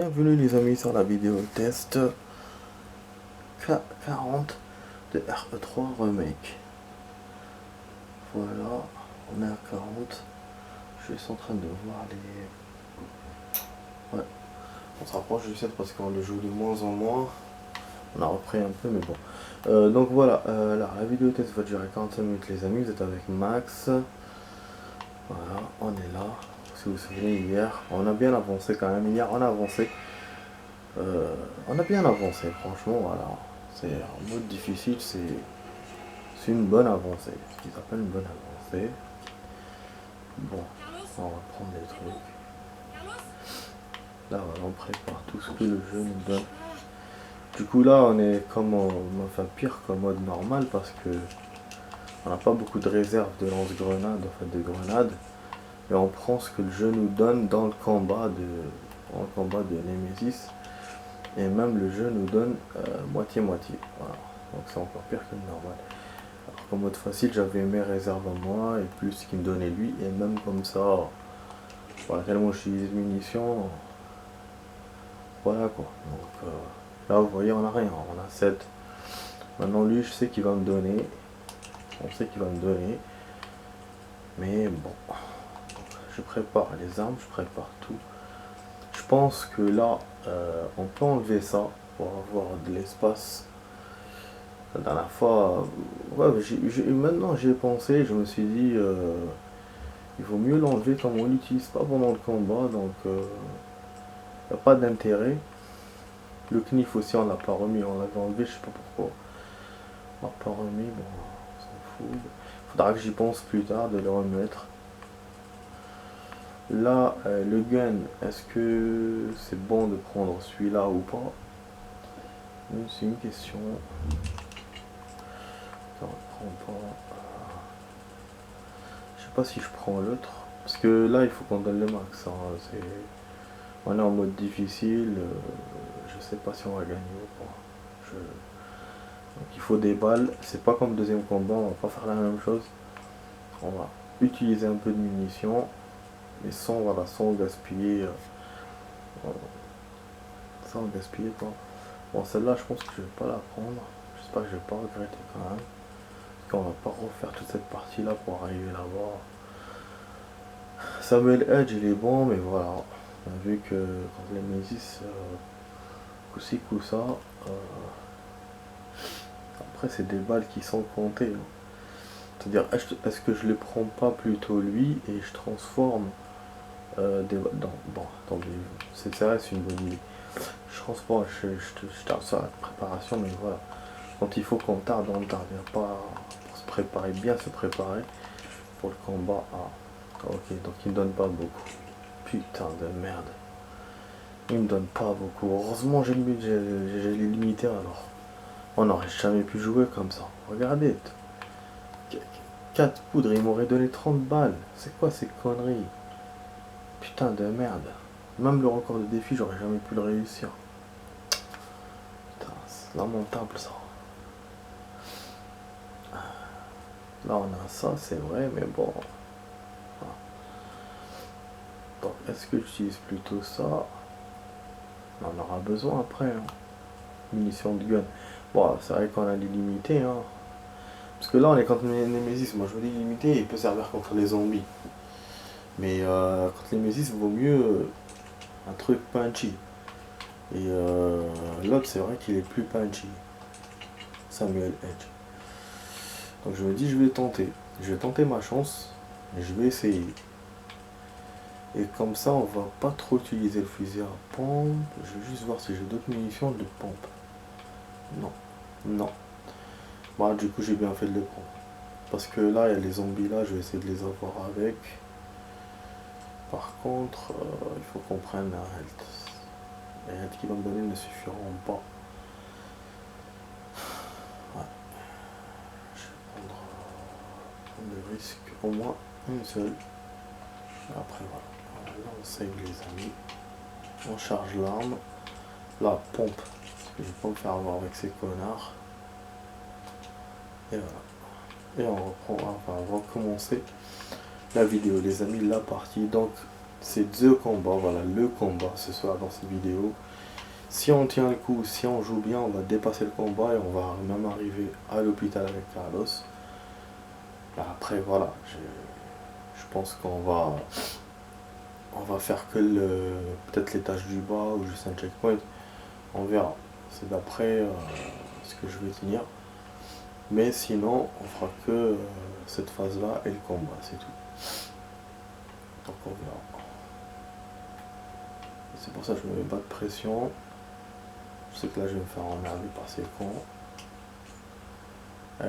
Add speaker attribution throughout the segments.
Speaker 1: Bienvenue les amis sur la vidéo test K40 de RE3 Remake. Voilà, on est à 40. Je suis en train de voir les... Ouais, on se rapproche du 7 parce qu'on le joue de moins en moins. On a repris un peu mais bon. Donc voilà, alors la vidéo test va durer 45 minutes les amis. Vous êtes avec Max. Voilà, on est là. Si vous vous souvenez hier, on a bien avancé quand même. Hier on a avancé. On a bien avancé, franchement, voilà. C'est en mode difficile, c'est une bonne avancée. Ce qu'ils appellent une bonne avancée. Bon, on va prendre les trucs. Là, voilà, on prépare tout ce que le jeu nous donne. Du coup, là, on est comme enfin pire qu'en mode normal parce que on n'a pas beaucoup de réserves de lance-grenades, enfin de grenades. Et on prend ce que le jeu nous donne dans le combat de Nemesis. Et même le jeu nous donne moitié-moitié. Voilà. Donc c'est encore pire que le normal. Alors qu'en mode facile, j'avais mes réserves à moi et plus ce qu'il me donnait lui. Et même comme ça, voilà, tellement j'utilise de munitions. Voilà quoi. Donc là, vous voyez, on a rien. On a 7. Maintenant, lui, je sais qu'il va me donner. On sait qu'il va me donner. Mais bon. Je prépare les armes, je prépare tout. Je pense que là, on peut enlever ça pour avoir de l'espace. La dernière fois, ouais, maintenant j'y ai pensé, je me suis dit, il vaut mieux l'enlever comme on l'utilise pas pendant le combat, donc il n'y a pas d'intérêt. Le knif aussi, on l'a pas remis, on l'avait enlevé, je sais pas pourquoi. On l'a pas remis, bon, on s'en fout. Faudra que j'y pense plus tard de le remettre. Là, le gun, est-ce que c'est bon de prendre celui-là ou pas? C'est une question. Attends, je prends pas. Je sais pas si je prends l'autre. Parce que là, il faut qu'on donne le max. Hein. On est en mode difficile. Je sais pas si on va gagner ou pas. Donc il faut des balles. C'est pas comme le deuxième combat. On va pas faire la même chose. On va utiliser un peu de munitions. Mais sans, voilà, sans gaspiller. Sans gaspiller quoi. Bon, celle-là, je pense que je vais pas la prendre. J'espère que je vais pas regretter quand même. Parce qu'on va pas refaire toute cette partie-là pour arriver là-bas. Samuel Edge, il est bon, mais voilà. On a vu que quand les Nemesis, coup-ci, coup-ça, après c'est des balles qui sont comptées. Hein. C'est-à-dire, est-ce que je les prends pas plutôt lui et je transforme des balles. Bon, attendez, c'est une bonne idée. Je transforme, je tarde sur la préparation, mais voilà. Quand il faut qu'on tarde, on ne tarde pas pour se préparer, bien se préparer pour le combat. Ah, ok, donc il ne donne pas beaucoup. Putain de merde. Il me donne pas beaucoup. Heureusement j'ai les limité alors. On n'aurait jamais pu jouer comme ça. Regardez. 4 poudres, il m'aurait donné 30 balles. C'est quoi ces conneries? Putain de merde. Même le record de défi, j'aurais jamais pu le réussir. Putain, c'est lamentable ça. Là on a ça, c'est vrai, mais bon. Donc est-ce que j'utilise plutôt ça? On en aura besoin après. Hein. Munitions de gun. Bon, c'est vrai qu'on a des limités. Hein. Parce que là, on est contre Nemesis. Moi, je me dis limité, il peut servir contre les zombies. Mais contre Nemesis, il vaut mieux un truc punchy. Et l'autre, c'est vrai qu'il est plus punchy. Samuel Edge. Donc je me dis, je vais tenter. Je vais tenter ma chance. Et je vais essayer. Et comme ça, on va pas trop utiliser le fusil à pompe. Je vais juste voir si j'ai d'autres munitions de pompe. Non. Non. Bah, du coup, j'ai bien fait de le prendre. Parce que là, il y a les zombies là, je vais essayer de les avoir avec. Par contre, il faut qu'on prenne la health. Les health qui vont me donner ne suffiront pas. Ouais. Je vais prendre le risque, au moins une seule. Après, voilà. Là, on save les amis. On charge l'arme. La pompe. Parce que je vais pas me faire avoir avec ces connards. Et voilà. Et on reprend, enfin, on va recommencer la vidéo, les amis, la partie. Donc, c'est The Combat, voilà, le combat ce soir dans cette vidéo. Si on tient le coup, si on joue bien, on va dépasser le combat et on va même arriver à l'hôpital avec Carlos. Après voilà, je pense on va faire que peut-être l'étage du bas ou juste un checkpoint. On verra. C'est d'après ce que je vais tenir. Mais sinon, on fera que cette phase-là et le combat, c'est tout. Donc on verra. C'est pour ça que je me mets pas de pression. Je sais que là je vais me faire emmerder par ces cons.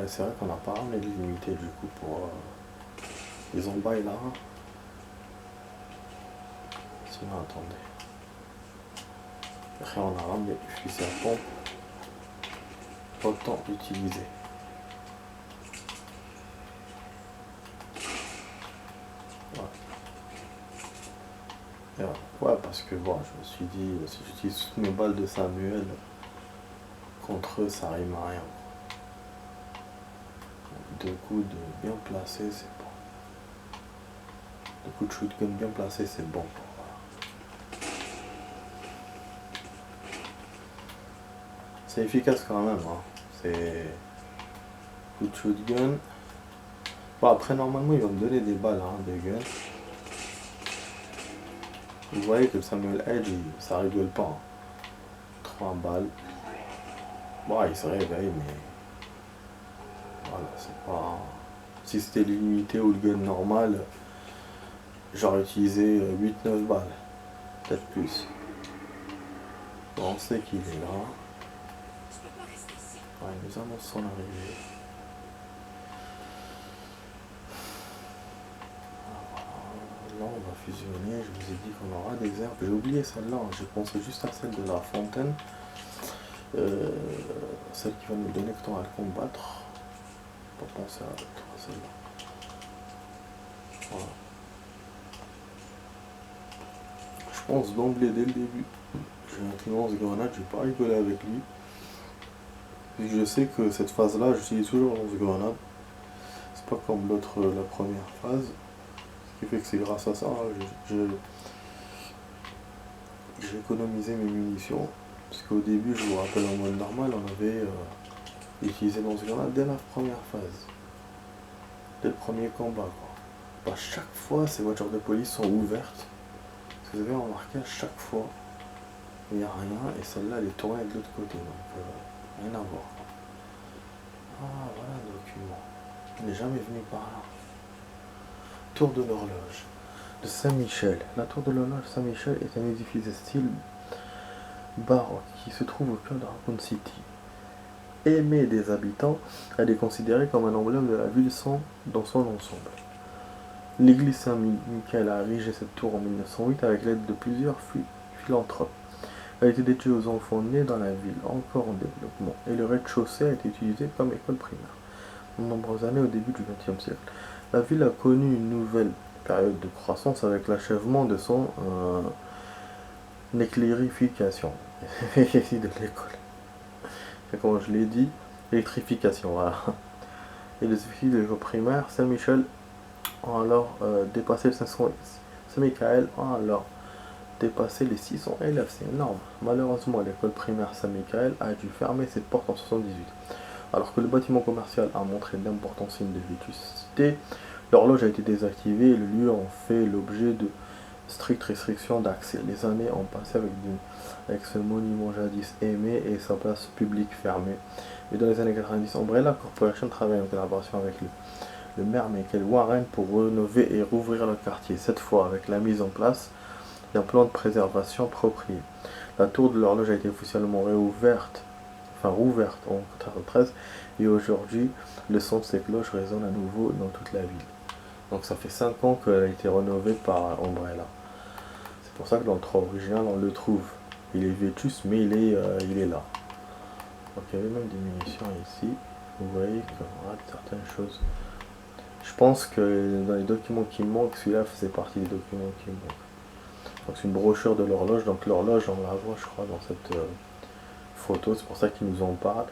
Speaker 1: C'est vrai qu'on n'a pas ramené de limité du coup pour les embails là. Sinon attendez. Après on a ramené le fusil à pompe. Autant l'utiliser. Ouais, parce que bon, je me suis dit, si j'utilise toutes mes balles de Samuel, contre eux, ça rime à rien. Deux coups de bien placés, c'est bon. Deux coups de shotgun bien placés, c'est bon. C'est efficace quand même, hein. C'est coup de shotgun. Bon, après, normalement, il va me donner des balles hein, de gun. Vous voyez que le Samuel Edge, ça rigole pas. Hein. 3 balles. Bon, il se réveille, mais voilà, c'est pas. Si c'était l'unité ou le gun normal, j'aurais utilisé 8-9 balles. Peut-être plus. Bon, on sait qu'il est là. Ouais, il nous annonce son arrivée. Là, on va fusionner. Je vous ai dit qu'on aura des herbes. J'ai oublié celle-là. J'ai pensé juste à celle de la fontaine. Celle qui va nous donner le temps à le combattre. Pas penser à celle-là. Voilà. Je pense d'emblée dès le début. J'ai un lance-grenade, je vais pas rigoler avec lui. Vu que je sais que cette phase-là, j'utilise toujours le lance-grenade. C'est pas comme l'autre, la première phase. Ce qui fait que c'est grâce à ça, j'ai économisé mes munitions. Parce qu'au début, je vous rappelle, en mode normal, on avait utilisé le lance-grenade dès la première phase. Dès le premier combat, quoi. Bah, chaque fois, ces voitures de police sont ouvertes. Vous avez remarqué, à chaque fois, il n'y a rien. Et celle-là, elle est tournée de l'autre côté. Donc, rien à voir. Ah, voilà le document. Il n'est jamais venu par là. Tour de l'horloge de Saint-Michel. La tour de l'horloge Saint-Michel est un édifice de style baroque qui se trouve au cœur de Raccoon City. Aimé des habitants, elle est considérée comme un emblème de la ville dans son ensemble. L'église Saint-Michel a érigé cette tour en 1908 avec l'aide de plusieurs philanthropes. Elle a été dédiée aux enfants nés dans la ville, encore en développement, et le rez-de-chaussée a été utilisé comme école primaire. De nombreuses années au début du XXe siècle, la ville a connu une nouvelle période de croissance avec l'achèvement de son éclairification. de l'école. Comme je l'ai dit, électrification, voilà. Et les officiers de l'école primaire Saint-Michel ont alors dépassé les 500 Saint-Michael ont alors dépassé les 600 élèves, c'est énorme. Malheureusement, l'école primaire Saint-Michael a dû fermer ses portes en 1978. Alors que le bâtiment commercial a montré d'importants signes de vétusté, l'horloge a été désactivée et le lieu a fait l'objet de strictes restrictions d'accès. Les années ont passé avec ce monument jadis aimé et sa place publique fermée. Et dans les années 90, Umbrella Corporation travaille en collaboration avec le maire Michael Warren pour rénover et rouvrir le quartier, cette fois avec la mise en place d'un plan de préservation approprié. La tour de l'horloge a été officiellement rouverte en 1993 et aujourd'hui le son de ces cloches résonne à nouveau dans toute la ville. Donc ça fait 5 ans qu'elle a été rénovée par Umbrella. C'est pour ça que dans le 3 original on le trouve. Il est vétuste mais il est là. Donc il y avait même des munitions ici. Vous voyez qu'on rate certaines choses. Je pense que dans les documents qui me manquent, celui-là faisait partie des documents qui me manquent. Donc c'est une brochure de l'horloge, donc l'horloge on la voit je crois dans cette photo, c'est pour ça qu'ils nous en parlent.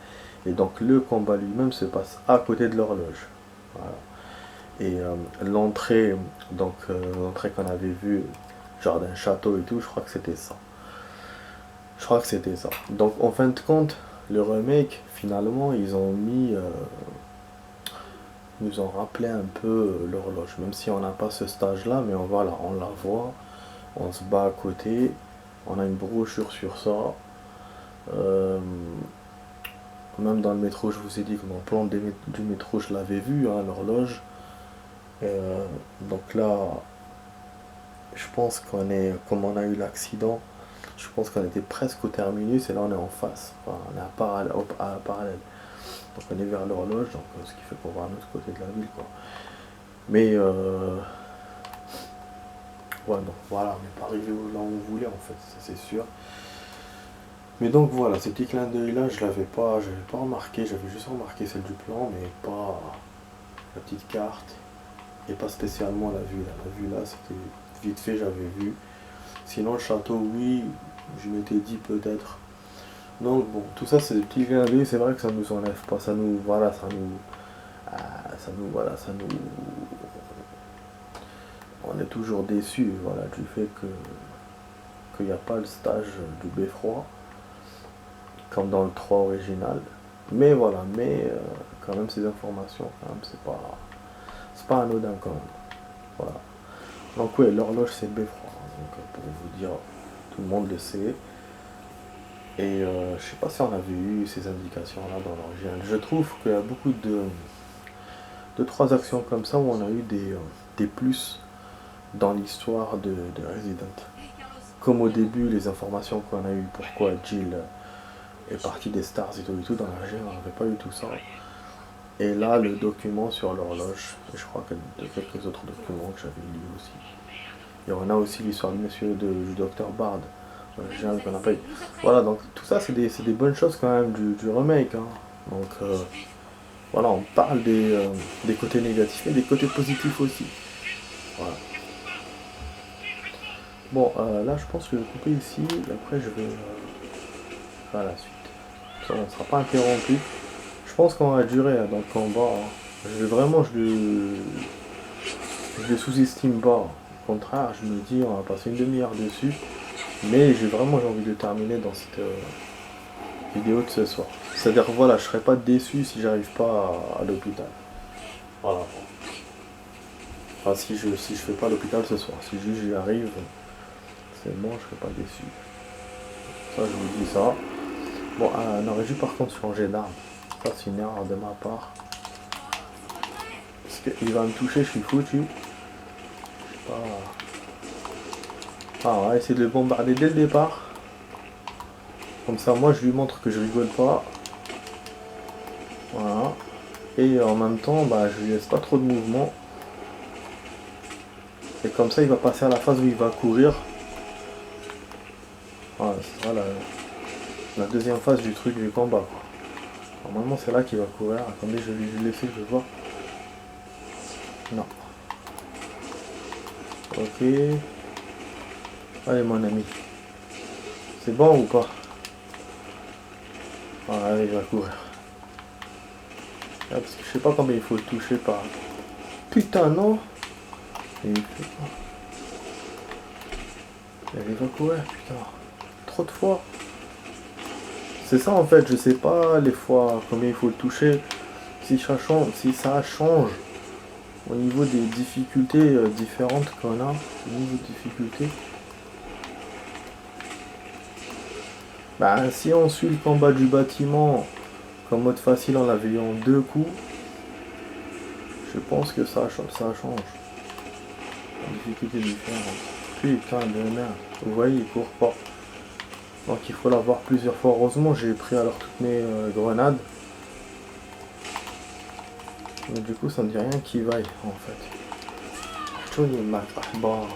Speaker 1: Et donc le combat lui-même se passe à côté de l'horloge. Voilà. Et l'entrée, donc l'entrée qu'on avait vue genre d'un château et tout, je crois que c'était ça. Je crois que c'était ça. Donc en fin de compte, le remake, finalement, ils nous ont rappelé un peu l'horloge, même si on n'a pas ce stage-là, mais on la voit, on se bat à côté, on a une brochure sur ça. Euh, Même dans le métro, je vous ai dit que mon plan du métro, je l'avais vu, hein, l'horloge. Donc là, je pense comme on a eu l'accident, je pense qu'on était presque au terminus et là on est en face, enfin, on est à parallèle. Donc on est vers l'horloge, donc ce qui fait qu'on va à l'autre côté de la ville, quoi. Mais ouais, donc voilà, on n'est pas arrivé là où on voulait en fait, ça c'est sûr. Mais donc voilà, ces petits clins d'œil là, j'avais pas remarqué, j'avais juste remarqué celle du plan, mais pas la petite carte et pas spécialement la vue là. La vue là, c'était vite fait, j'avais vu. Sinon le château, oui, je m'étais dit peut-être. Donc bon, tout ça c'est des petits clins d'œil, c'est vrai que ça nous enlève pas, ça nous, on est toujours déçu, voilà, du fait qu'il n'y a pas le stage du beffroi comme dans le 3 original. Mais voilà, quand même ces informations, quand même, c'est pas anodin quand même. Voilà. Donc ouais, l'horloge c'est le beffroi. Donc pour vous dire, tout le monde le sait. Et je sais pas si on avait eu ces indications là dans l'original. Je trouve qu'il y a beaucoup de trois actions comme ça où on a eu des plus dans l'histoire de Resident. Comme au début, les informations qu'on a eues, pourquoi Jill est partie des stars et tout dans la on n'avait pas eu tout ça. Et là, le document sur l'horloge, et je crois que de quelques autres documents que j'avais lus aussi. Et on a aussi l'histoire du docteur Bard, qu'on n'a pas eu. Voilà, donc tout ça, c'est des bonnes choses quand même du remake. Hein. Donc voilà, on parle des côtés négatifs et des côtés positifs aussi. Voilà. Bon, là, je pense que je vais couper ici, et après, je vais faire la suite. Ça ne sera pas interrompu. Je pense qu'on va durer dans le combat. Hein. Je le sous-estime pas. Au contraire, je me dis, on va passer une demi-heure dessus. Mais j'ai envie de terminer dans cette vidéo de ce soir. C'est-à-dire, voilà, je serai pas déçu si j'arrive pas à l'hôpital. Voilà. Enfin, si je fais pas l'hôpital ce soir. Si juste j'y arrive, c'est bon, je serai pas déçu. Ça, je vous dis ça. Bon, on aurait dû par contre changer d'arme. Ça, c'est une erreur de ma part. Parce qu'il va me toucher, je suis foutu. Je sais pas. Ah, on va essayer de le bombarder dès le départ. Comme ça, moi, je lui montre que je rigole pas. Voilà. Et en même temps, je lui laisse pas trop de mouvement. Et comme ça, il va passer à la phase où il va courir. Voilà, ce sera la deuxième phase du truc du combat, quoi. Normalement, c'est là qu'il va courir. Attendez, je vais lui laisser, je vais voir. Non. Ok. Allez, mon ami. C'est bon ou pas? Voilà, allez, il va courir. Ah, parce que je sais pas combien il faut le toucher par... Putain, non. Et il va courir, putain. Trop de fois. C'est ça en fait, je sais pas les fois combien il faut le toucher. Si ça change au niveau des difficultés différentes qu'on a. Au niveau de difficulté. Si on suit le combat du bâtiment comme mode facile, on l'avait eu en 2 coups. Je pense que ça change. La difficulté différente. Putain de merde. Vous voyez, il court pas. Donc il faut l'avoir plusieurs fois. Heureusement, j'ai pris alors toutes mes grenades. Mais du coup, ça ne dit rien qui vaille en fait. Bon.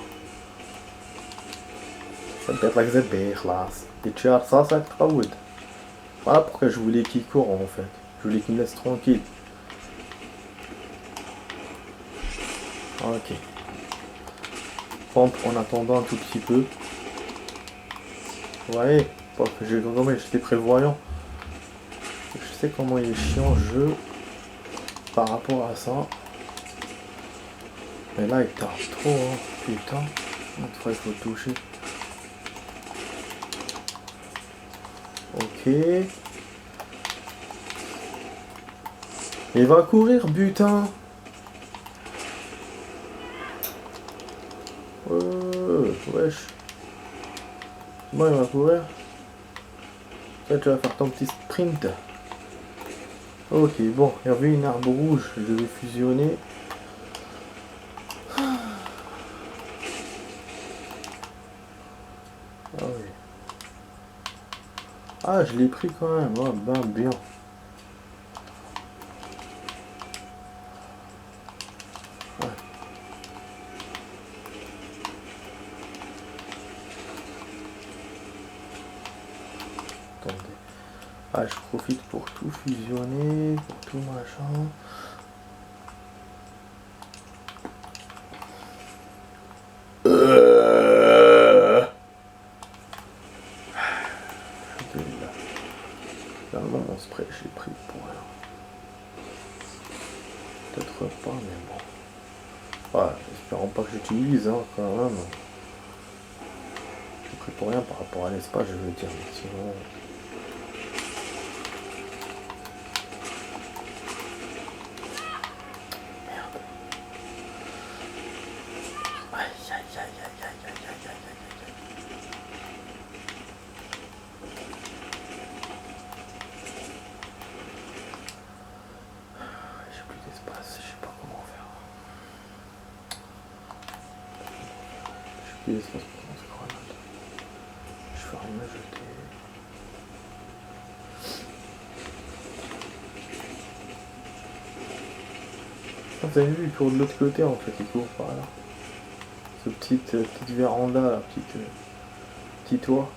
Speaker 1: Ça peut être like the bear class. Et tu as ça wood. Voilà pourquoi je voulais qu'il court en fait. Je voulais qu'il me laisse tranquille. Ok. Pompe en attendant un tout petit peu. Vous voyez, j'étais prévoyant. Je sais comment il est chiant le jeu par rapport à ça. Mais là il tarde trop, hein. Putain. Cette fois, il faut toucher. Ok. Il va courir, putain. Wesh. Bon, il va courir. Là, tu vas faire ton petit sprint. Ok, bon, il y avait une arbre rouge. Je vais fusionner. Ah oui. Ah, je l'ai pris quand même. Oh, ben, bien. Ah, je profite pour tout fusionner, pour tout machin. Finalement, mon spray, j'ai pris pour rien. Peut-être pas, mais bon. Ouais, espérons pas que j'utilise, hein, quand même. J'ai pris pour rien par rapport à l'espace, je veux dire, mais sinon... Je fais rien jeter. Ah, vous avez vu, il court de l'autre côté en fait, il court par là. Ce petite véranda, la petit toit.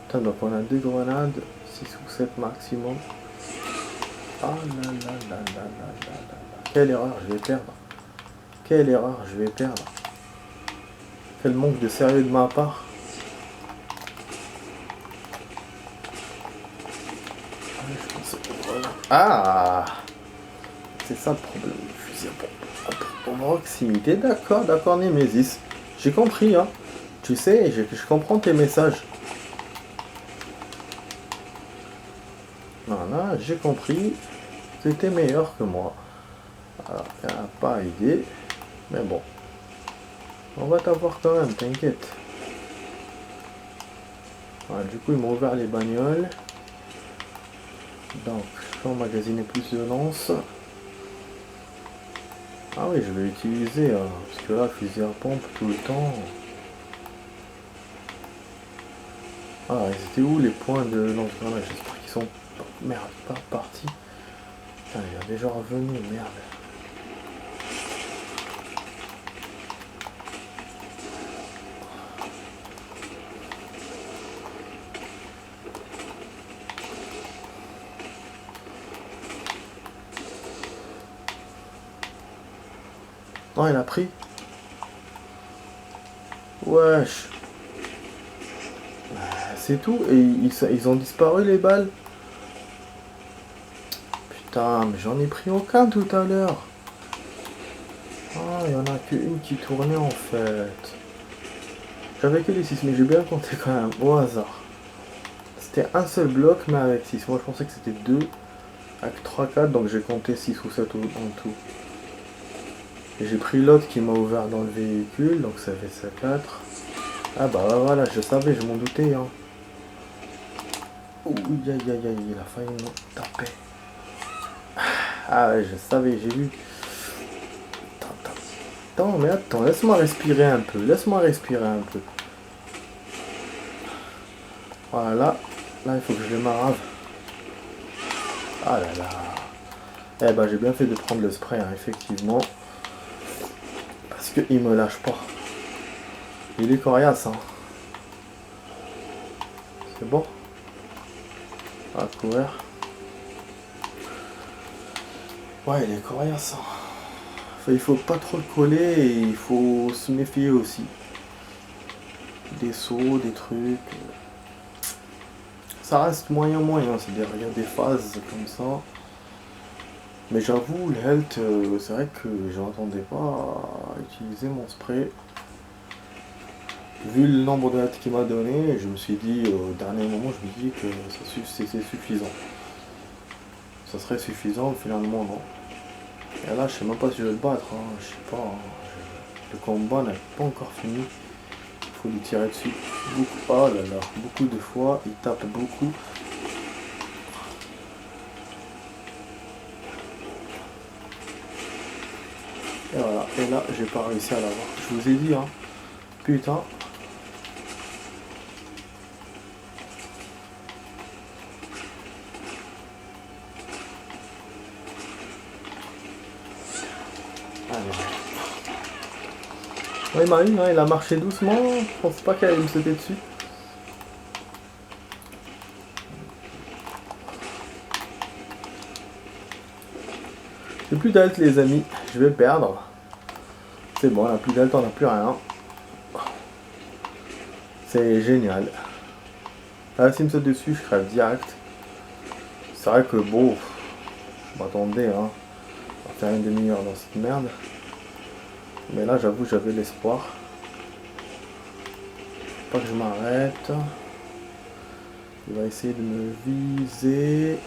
Speaker 1: Putain, donc on a 2 grenades, 6 ou 7 maximum. Ah là là là là là là là. Quelle erreur, je vais perdre. Quelle erreur, je vais perdre. Quel manque de sérieux de ma part. Ah, c'est ça le problème du fusil à proximité. D'accord, Nemesis. J'ai compris, hein. Tu sais, je comprends tes messages. Voilà, j'ai compris. C'était meilleur que moi. Alors, ça n'a pas aidé. Mais bon. On va t'avoir quand même, t'inquiète. Voilà, du coup, ils m'ont ouvert les bagnoles. Donc, je peux emmagasiner plus de lances. Ah oui, je vais utiliser, parce que là, fusil à pompe tout le temps. Ah, ils étaient où les points de lance-grenade? J'espère qu'ils sont... Merde, pas partis. Putain, il est déjà revenu, merde. Non, il a pris. Wesh. C'est tout. Et ils ont disparu les balles. Putain, mais j'en ai pris aucun tout à l'heure. Ah, il y en a qu'une qui tournait en fait. J'avais que les 6, mais j'ai bien compté quand même, au hasard. C'était un seul bloc, mais avec 6. Moi je pensais que c'était 2, avec 3, 4, donc j'ai compté 6 ou 7 en tout. Et j'ai pris l'autre qui m'a ouvert dans le véhicule, donc ça fait ça 4. Ah bah voilà, je savais, je m'en doutais. Hein. Ouh, aïe, il a failli me taper. Ah ouais, je savais, j'ai vu. Attends, mais attends, laisse-moi respirer un peu, Voilà, là il faut que je le marave. Ah là là. Eh ben j'ai bien fait de prendre le spray, hein, effectivement. Parce qu'il me lâche pas. Il est coriace, hein. C'est bon. On va courir. Ouais, il est coriace, hein. Enfin, il faut pas trop le coller et il faut se méfier aussi. Des sauts, des trucs. Ça reste moyen, c'est-à-dire il y a des phases comme ça. Mais j'avoue, le health, c'est vrai que je m'attendais pas à utiliser mon spray. Vu le nombre de health qu'il m'a donné, je me suis dit, au dernier moment, je me dis que c'était suffisant. Ça serait suffisant, finalement non. Et là, je sais même pas si je vais le battre, hein. Je sais pas, hein. Le combat n'est pas encore fini. Il faut lui tirer dessus beaucoup. Oh là là, beaucoup de fois, il tape beaucoup. Et voilà, et là, j'ai pas réussi à l'avoir. Je vous ai dit, hein. Putain. Ouais, Marine, hein, il a marché doucement. Je pense pas qu'elle allait me sauter dessus. J'ai plus d'alt, les amis. Je vais perdre. C'est bon, on a plus d'alt, on n'a plus rien. C'est génial. Là, s'il me saute dessus, je crève direct. C'est vrai que bon, je m'attendais hein, à faire une demi-heure dans cette merde. Mais là, j'avoue, j'avais l'espoir. Pas que je m'arrête. Il va essayer de me viser.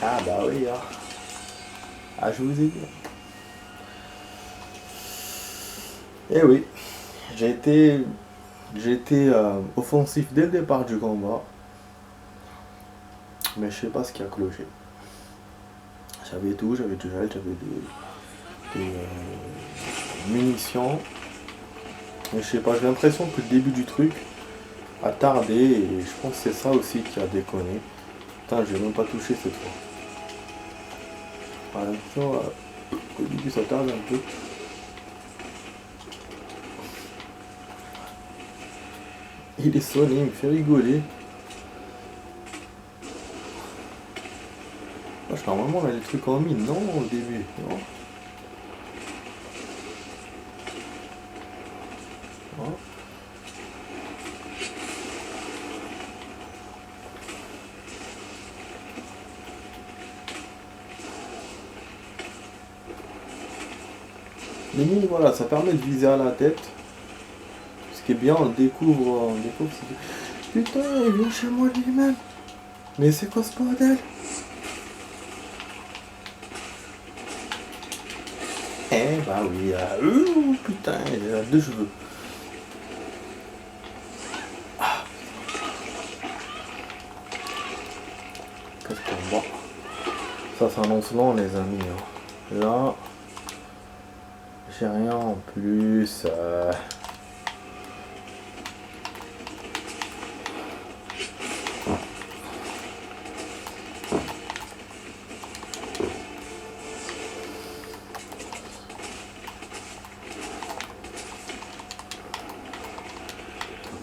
Speaker 1: Ah bah oui, hein. Ah, je vous ai dit. Eh oui, j'ai été offensif dès le départ du combat. Mais je sais pas ce qui a cloché. J'avais tout, j'avais du gel, j'avais des munitions. Mais je sais pas, j'ai l'impression que le début du truc a tardé et je pense que c'est ça aussi qui a déconné. Putain, j'ai même pas touché cette fois. J'ai l'impression qu'au début ça tarde un peu. Il est sonné, il me fait rigoler. Normalement on a les trucs en mine, non au début, non. Non. Les mines, voilà, ça permet de viser à la tête. Ce qui est bien, on découvre putain, il vient chez moi lui-même. Mais c'est quoi ce bordel? Eh bah oui, putain, il a deux cheveux. Ah. Qu'est-ce qu'on voit? Ça s'annonce lent les amis. Hein. Là, j'ai rien en plus.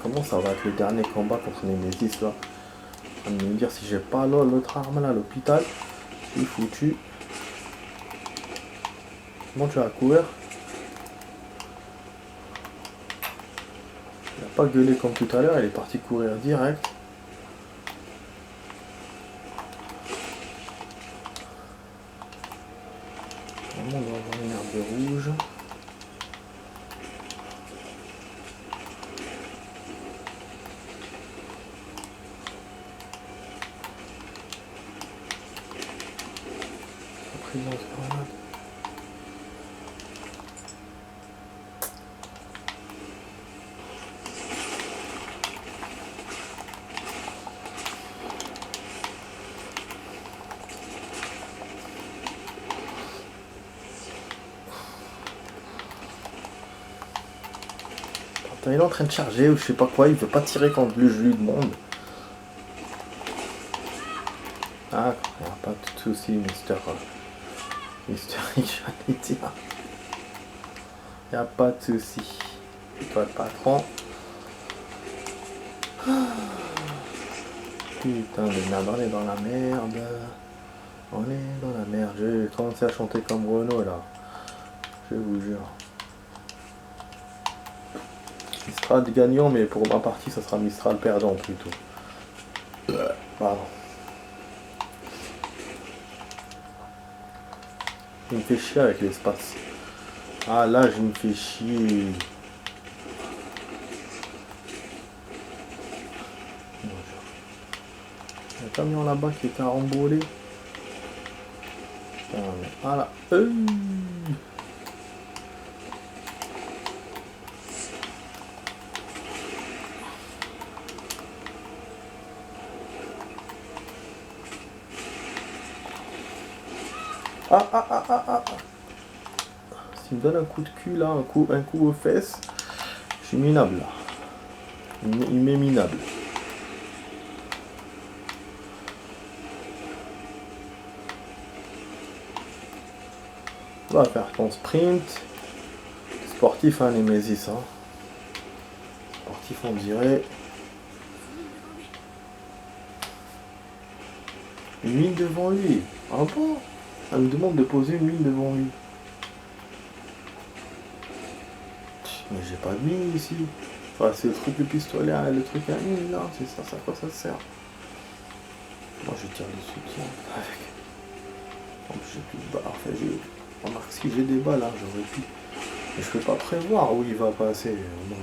Speaker 1: Comment ça va être le dernier combat contre Nemesis là? On va me dire si j'ai pas l'autre arme là à l'hôpital, je suis foutu. Comment tu vas courir? Il n'a pas gueulé comme tout à l'heure, il est parti courir direct. On va avoir une herbe rouge. Après, il lance grenade. Il est en train de charger ou je sais pas quoi, il veut pas tirer quand je lui demande. Ah, il n'y a pas de soucis, Mister Rich, j'allais dire. Il n'y a pas de soucis. C'est toi le patron. Putain de merde, on est dans la merde. On est dans la merde. J'ai commencé à chanter comme Renaud là. Je vous jure. Mistral gagnant, mais pour ma partie, ça sera Mistral perdant plutôt. Pardon. Il me fait chier avec l'espace. Ah là, je me fais chier. Il y a un camion là-bas qui est carambolé. Voilà. Ah. S'il me donne un coup de cul là, un coup aux fesses, je suis minable là. Il m'est minable. Va faire ton sprint. Sportif, hein, Nemesis. Hein. Sportif, on dirait. Une mine devant lui. Ah bon? Elle me demande de poser une mine devant lui. Mais j'ai pas de mine ici. Enfin, c'est le truc, le pistolet, le truc à mine là. C'est ça, à quoi ça sert? Moi je tire des soutiens avec. En plus j'ai plus de balles. Enfin, remarque, si j'ai des balles là, j'aurais pu. Mais je peux pas prévoir où il va passer. Non,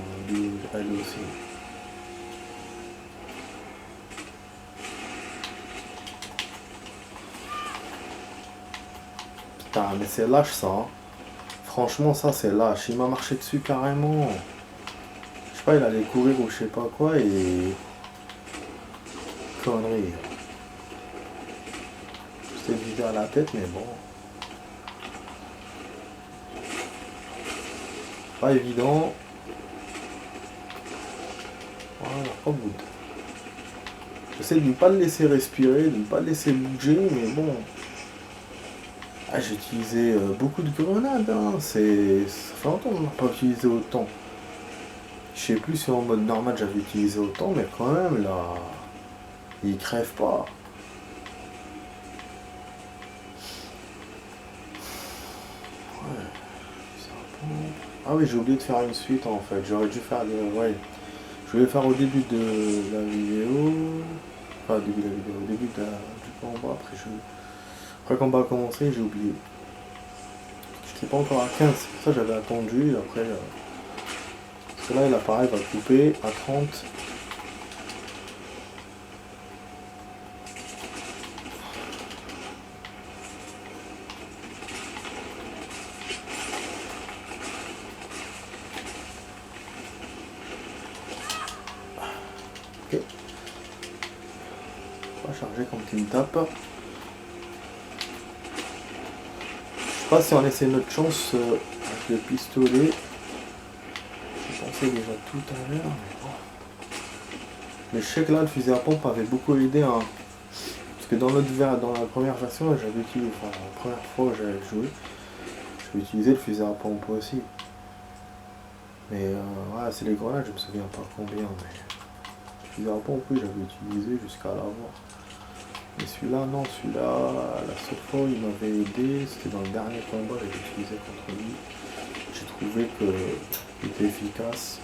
Speaker 1: elle aussi. Putain, mais c'est lâche ça. Hein. Franchement, ça c'est lâche. Il m'a marché dessus carrément. Je sais pas, il allait courir ou je sais pas quoi et. Connerie. J'étais vidé à la tête, mais bon. Pas évident. Voilà, pas bout. J'essaie de ne pas le laisser respirer, de ne pas le laisser bouger, mais bon. Ah, j'ai utilisé beaucoup de grenades, hein. Ça fait longtemps qu'on n'a pas utilisé autant. Je sais plus si en mode normal j'avais utilisé autant, mais quand même là, il crève pas. Ouais. Ah oui, j'ai oublié de faire une suite en fait. J'aurais dû faire des. Ouais. Je vais faire au début de la vidéo. Enfin, au début de la vidéo, au début du combat. Après combat a commencé, j'ai oublié. J'étais pas encore à 15, ça j'avais attendu. Après. Parce que là, l'appareil va couper à 30. Ok. On va charger quand il me tape. Je sais pas si on essaie notre chance avec le pistolet. Je pensais déjà tout à l'heure, mais bon. Mais je sais que là, le fusil à pompe avait beaucoup aidé. Hein. Parce que dans la première version, j'avais utilisé, enfin, la première fois que j'avais joué, j'avais utilisé le fusil à pompe aussi. Mais ouais, c'est les grenades, je me souviens pas combien, mais le fusil à pompe, oui, j'avais utilisé jusqu'à l'avoir. Mais celui-là, non, celui-là, la seule fois où il m'avait aidé, c'était dans le dernier combat que j'ai utilisé contre lui. J'ai trouvé qu'il était efficace.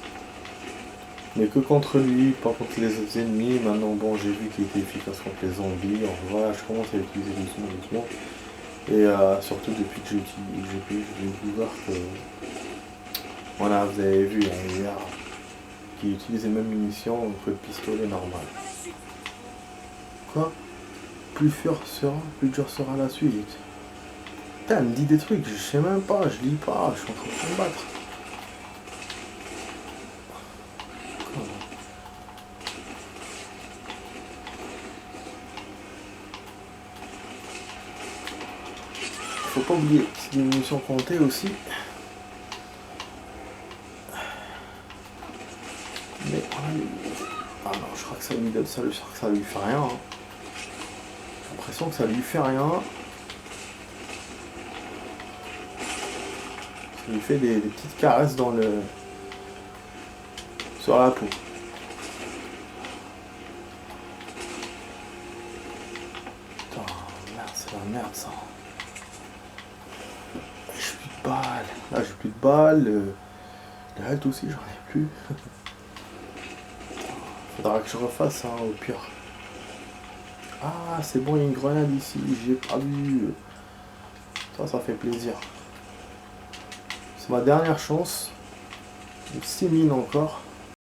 Speaker 1: Mais que contre lui, pas contre les autres ennemis. Maintenant, bon, j'ai vu qu'il était efficace contre les zombies. Alors voilà, je commence à l'utiliser doucement. Et surtout depuis que j'ai découvert que... Voilà, vous avez vu hein, hier, qu'il utilise les mêmes munitions que le pistolet normal. Quoi? Plus dur sera la suite. Putain, elle me dit des trucs, je sais même pas, je lis pas, je suis en train de combattre. Faut pas oublier, c'est des munitions comptées aussi. Mais ah non, je crois que ça lui fait rien. Hein. J'ai l'impression que ça lui fait rien. Ça lui fait des petites caresses sur la peau. Putain, merde, c'est la merde ça. J'ai plus de balles. Là j'ai plus de balles. Les health aussi j'en ai plus. Faudra que je refasse hein, au pire. Ah c'est bon, il y a une grenade ici, j'ai pas vu. Ça fait plaisir. C'est ma dernière chance. 6 mines encore.